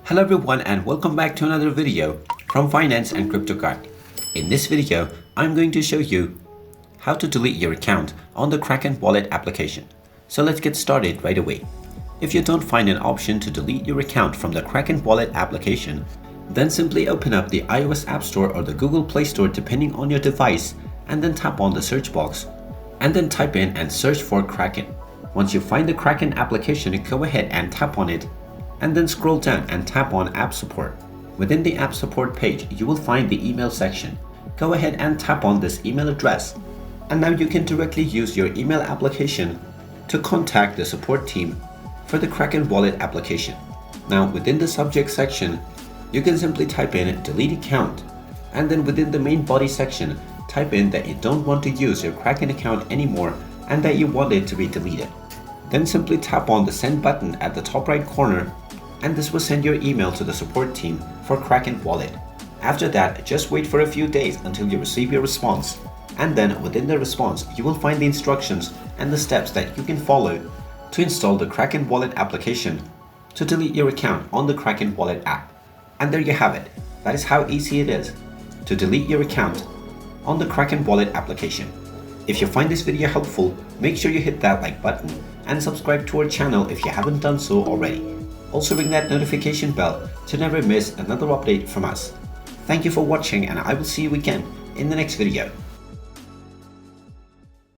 Hello everyone and welcome back to another video from Finance and Crypto Guide. In this video, I'm going to show you how to delete your account on the Kraken Wallet application. So let's get started right away. If you don't find an option to delete your account from the Kraken Wallet application, then simply open up the iOS App Store or the Google Play Store depending on your device, and then tap on the search box and then type in and search for Kraken. Once you find the Kraken application, go ahead and tap on it and then scroll down and tap on App Support. Within the App Support page, you will find the email section. Go ahead and tap on this email address, and now you can directly use your email application to contact the support team for the Kraken Wallet application. Now within the subject section, you can simply type in delete account, and then within the main body section, type in that you don't want to use your Kraken account anymore and that you want it to be deleted. Then simply tap on the send button at the top right corner, and this will send your email to the support team for Kraken Wallet. After that, just wait for a few days until you receive your response, and then within the response, you will find the instructions and the steps that you can follow to install the Kraken Wallet application to delete your account on the Kraken Wallet app. And there you have it. That is how easy it is to delete your account on the Kraken Wallet application. If you find this video helpful, make sure you hit that like button and subscribe to our channel if you haven't done so already. Also ring that notification bell to never miss another update from us. Thank you for watching, and I will see you again in the next video.